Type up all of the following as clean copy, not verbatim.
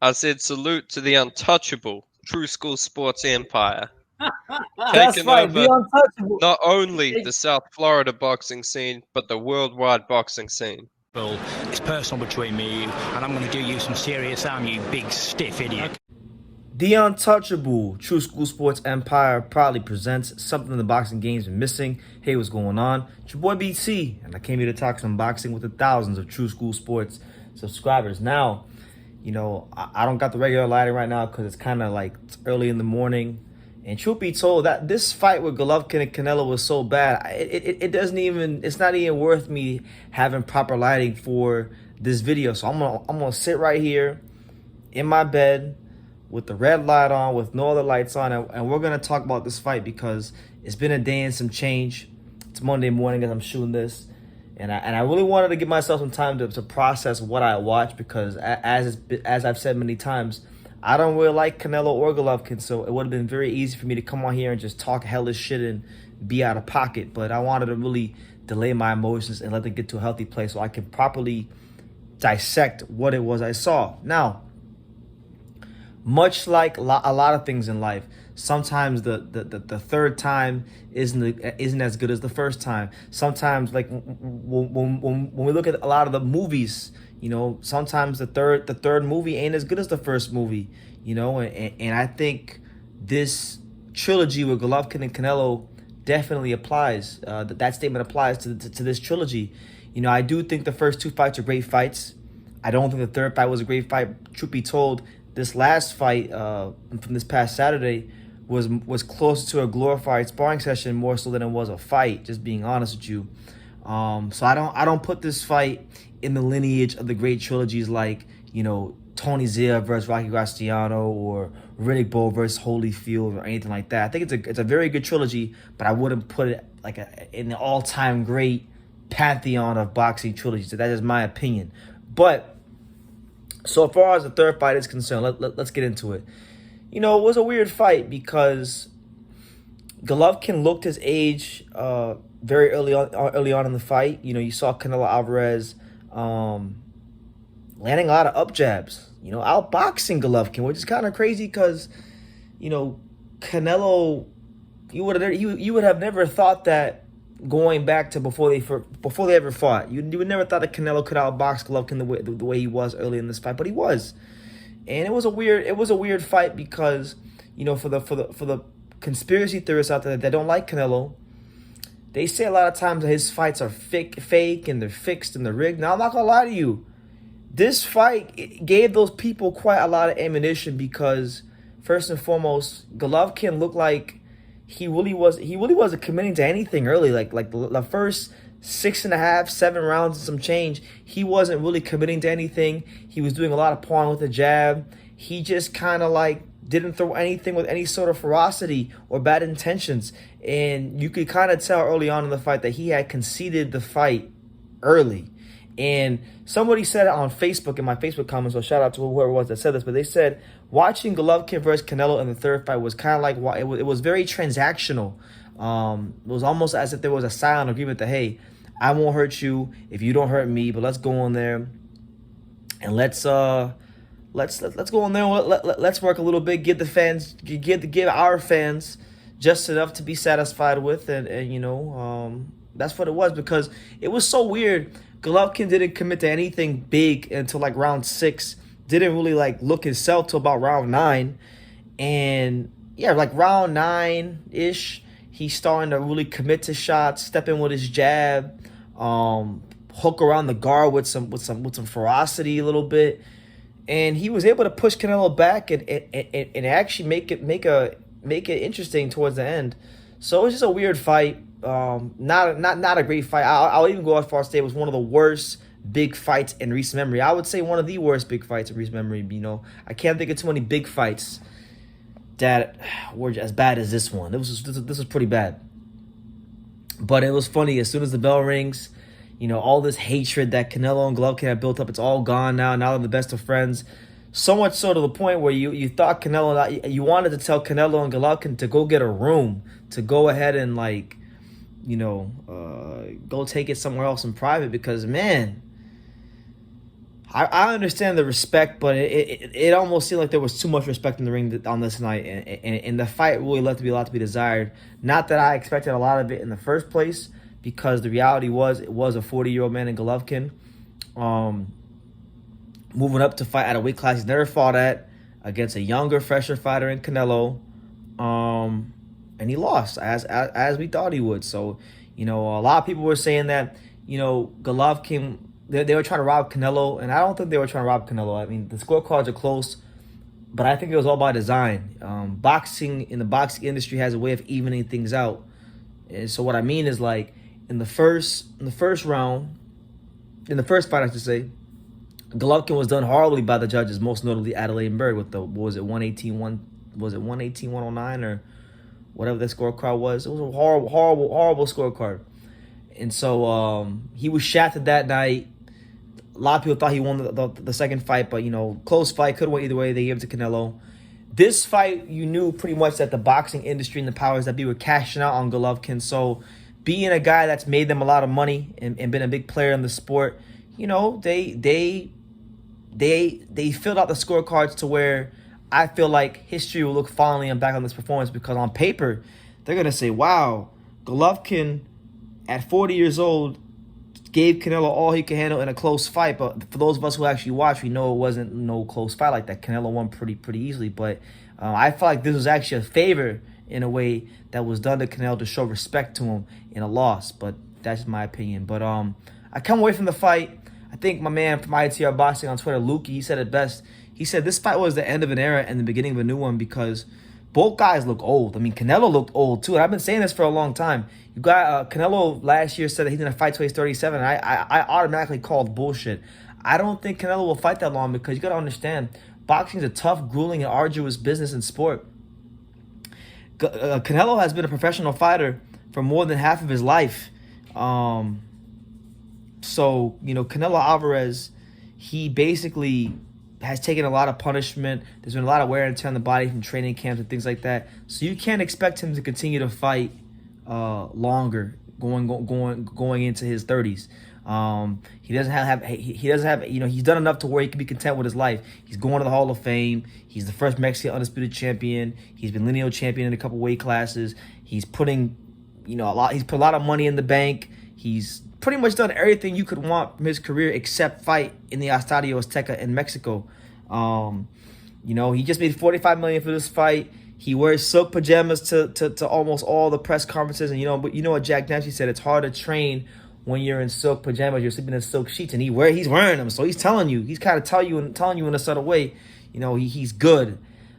I said salute to the untouchable True School Sports Empire, That's taking right, the over untouchable. not only the South Florida boxing scene, but the worldwide boxing scene. Well, it's personal between me and you, and I'm going to do you some serious harm, you big stiff idiot. The untouchable True School Sports Empire proudly presents something the boxing game's been missing. Hey, what's going on? It's your boy BT, and I came here to talk some boxing with the thousands of True School Sports subscribers. Now, I don't got the regular lighting right now because it's kind of like it's early in the morning. And truth be told, that this fight with Golovkin and Canelo was so bad, it doesn't even, it's not even worth me having proper lighting for this video. So I'm gonna sit right here in my bed with the red light on, with no other lights on, and we're gonna talk about this fight because it's been a day and some change. It's Monday morning as I'm shooting this, and I really wanted to give myself some time to process what I watched because as I've said many times, I don't really like Canelo or Golovkin, so it would have been very easy for me to come on here and just talk hellish shit and be out of pocket. But I wanted to really delay my emotions and let them get to a healthy place so I can properly dissect what it was I saw. Now, much like a lot of things in life, sometimes the third time isn't as good as the first time. Sometimes, like when we look at a lot of the movies, sometimes the third movie ain't as good as the first movie. And I think this trilogy with Golovkin and Canelo definitely applies. That statement applies to this trilogy. I do think the first two fights are great fights. I don't think the third fight was a great fight. Truth be told, this last fight from this past Saturday was closer to a glorified sparring session more so than it was a fight. Just being honest with you, so I don't put this fight in the lineage of the great trilogies like Tony Zia versus Rocky Graziano or Riddick Bowe versus Holyfield or anything like that. I think it's a very good trilogy, but I wouldn't put it like in the all-time great pantheon of boxing trilogies. So that is my opinion, but. So far as the third fight is concerned, let's get into it. It was a weird fight because Golovkin looked his age very early on in the fight. You saw Canelo Alvarez landing a lot of up jabs, outboxing Golovkin, which is kind of crazy because, Canelo, you would have never thought that going back to before they ever fought. You would never thought that Canelo could outbox Golovkin the way he was early in this fight, but he was. And it was a weird fight because, for the conspiracy theorists out there that don't like Canelo, they say a lot of times that his fights are fake and they're fixed and they're rigged. Now I'm not gonna lie to you. This fight gave those people quite a lot of ammunition because first and foremost, Golovkin looked like he really wasn't committing to anything early. Like the first 6.5, 7 rounds and some change, he wasn't really committing to anything. He was doing a lot of pawing with the jab. He just kind of like didn't throw anything with any sort of ferocity or bad intentions. And you could kind of tell early on in the fight that he had conceded the fight early. And somebody said it on Facebook in my Facebook comments, so shout out to whoever it was that said this, but they said watching Golovkin versus Canelo in the third fight was kind of like, it was very transactional. It was almost as if there was a silent agreement that, hey, I won't hurt you if you don't hurt me, but let's go in there and let's go in there and let's work a little bit, give our fans just enough to be satisfied with, and that's what it was because it was so weird. Golovkin didn't commit to anything big until like round 6. Didn't really like look himself till about round 9. And yeah, like round 9-ish, he's starting to really commit to shots, step in with his jab, hook around the guard with some ferocity a little bit. And he was able to push Canelo back and actually make it interesting towards the end. So it was just a weird fight. Not a great fight. I'll even go as far as to say it was one of the worst big fights in recent memory. I would say one of the worst big fights in recent memory. I can't think of too many big fights that were as bad as this one. This was pretty bad. But it was funny. As soon as the bell rings, all this hatred that Canelo and Golovkin have built up, it's all gone now. Now they're the best of friends. So much so to the point where you thought you wanted to tell Canelo and Golovkin to go get a room, to go ahead and go take it somewhere else in private because, man, I understand the respect, but it almost seemed like there was too much respect in the ring on this night, and the fight really left to be a lot to be desired. Not that I expected a lot of it in the first place, because the reality was it was a 40-year-old man in Golovkin, moving up to fight at a weight class he's never fought at, against a younger, fresher fighter in Canelo, and he lost as we thought he would. So, a lot of people were saying that, Golovkin. They were trying to rob Canelo, and I don't think they were trying to rob Canelo. I mean, the scorecards are close, but I think it was all by design. Boxing in the boxing industry has a way of evening things out. And so what I mean is, like, in the first round, in the first fight, I should say, Golovkin was done horribly by the judges, most notably Adelaide Bird with the, what was it, 109 or whatever the scorecard was. It was a horrible scorecard. And so he was shafted that night. A lot of people thought he won the second fight, but, close fight. Could have went either way. They gave it to Canelo. This fight, you knew pretty much that the boxing industry and the powers that be were cashing out on Golovkin. So being a guy that's made them a lot of money and been a big player in the sport, they filled out the scorecards to where I feel like history will look fondly back on this performance, because on paper, they're going to say, wow, Golovkin at 40 years old gave Canelo all he could handle in a close fight. But for those of us who actually watched, we know it wasn't no close fight like that. Canelo won pretty easily. But I felt like this was actually a favor in a way that was done to Canelo to show respect to him in a loss. But that's my opinion. But I come away from the fight. I think my man from ITR Boxing on Twitter, Lukey, he said it best. He said this fight was the end of an era and the beginning of a new one, because both guys look old. I mean, Canelo looked old too. And I've been saying this for a long time. You got Canelo last year said that he's gonna fight till he's 37. And I automatically called bullshit. I don't think Canelo will fight that long, because you gotta understand, boxing is a tough, grueling, and arduous business and sport. Canelo has been a professional fighter for more than half of his life. So Canelo Alvarez, he basically has taken a lot of punishment. There's been a lot of wear and tear on the body from training camps and things like that. So you can't expect him to continue to fight longer, going into his 30s. He doesn't have he's done enough to where he can be content with his life. He's going to the Hall of Fame. He's the first Mexican undisputed champion. He's been lineal champion in a couple weight classes. He's putting he's put a lot of money in the bank. He's pretty much done everything you could want from his career except fight in the Estadio Azteca in Mexico. He just made $45 million for this fight. He wears silk pajamas to almost all the press conferences, and but you know what Jack Dempsey said? It's hard to train when you're in silk pajamas. You're sleeping in silk sheets, and he's wearing them. So he's telling you, he's kind of telling you in a subtle way, he's good.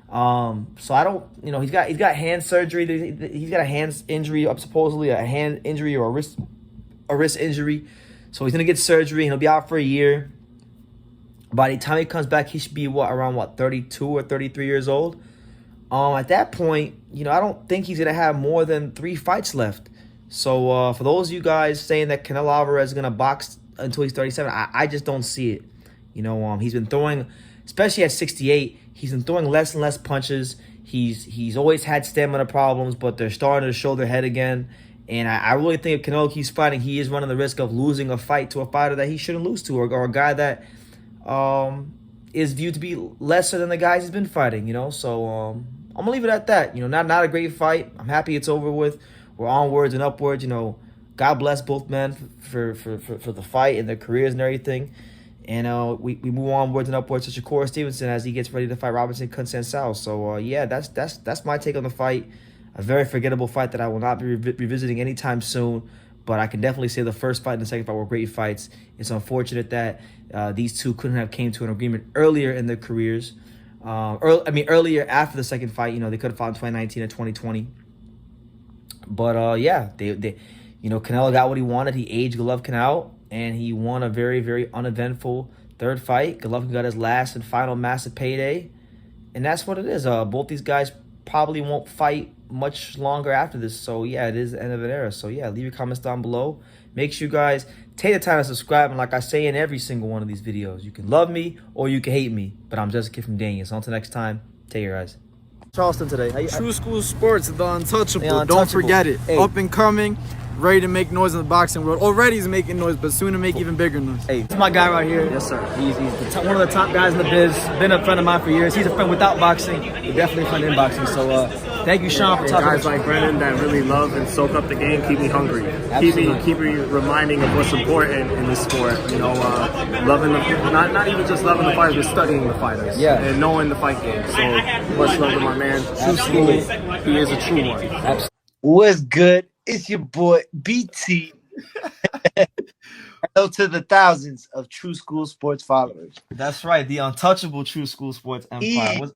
So I don't, he's got hand surgery. He's got a hand injury, supposedly a hand injury or a wrist injury. So he's gonna get surgery, and he'll be out for a year. By the time he comes back, he should be around 32 or 33 years old. At that point, I don't think he's gonna have more than 3 fights left. So for those of you guys saying that Canelo Alvarez is gonna box until he's 37, I just don't see it. He's been throwing, especially at 68, he's been throwing less and less punches. He's always had stamina problems, but they're starting to show their head again. And I really think if Canelo keeps fighting, he is running the risk of losing a fight to a fighter that he shouldn't lose to, or a guy that is viewed to be lesser than the guys he's been fighting. So I'm gonna leave it at that. Not a great fight. I'm happy it's over with. We're onwards and upwards. God bless both men for the fight and their careers and everything. And we move onwards and upwards to Shakur Stevenson as he gets ready to fight Robinson Conceição. So that's my take on the fight. A very forgettable fight that I will not be revisiting anytime soon. But I can definitely say the first fight and the second fight were great fights. It's unfortunate that these two couldn't have came to an agreement earlier in their careers. Earlier after the second fight. They could have fought in 2019 or 2020. But they Canelo got what he wanted. He aged Golovkin out, and he won a very, very uneventful third fight. Golovkin got his last and final massive payday, and that's what it is. Both these guys probably won't fight much longer after this. So yeah, it is the end of an era. So yeah, leave your comments down below. Make sure you guys take the time to subscribe. And like I say in every single one of these videos, you can love me or you can hate me, but I'm just a kid from Daniel. So until next time, take care, guys. Charleston today. True School Sports, the untouchable. Yeah, Don't forget it. Hey. Up and coming. ready to make noise in the boxing world. Already he's making noise, but soon to make even bigger noise. Hey, this is my guy right here. Yes, sir. He's one of the top guys in the biz. Been a friend of mine for years. He's a friend without boxing, but definitely a friend in boxing. So thank you, Sean, for talking. Guys like Brennan that really love and soak up the game keep me hungry. Keep me reminding of what's important in this sport. You know, loving the not even just loving the fighters, but studying the fighters. Yeah. And knowing the fight game. So much love to my man. True school. He is a true one. Absolutely. What's good? It's your boy BT. Hello to the thousands of True School Sports followers. That's right, the untouchable True School Sports empire.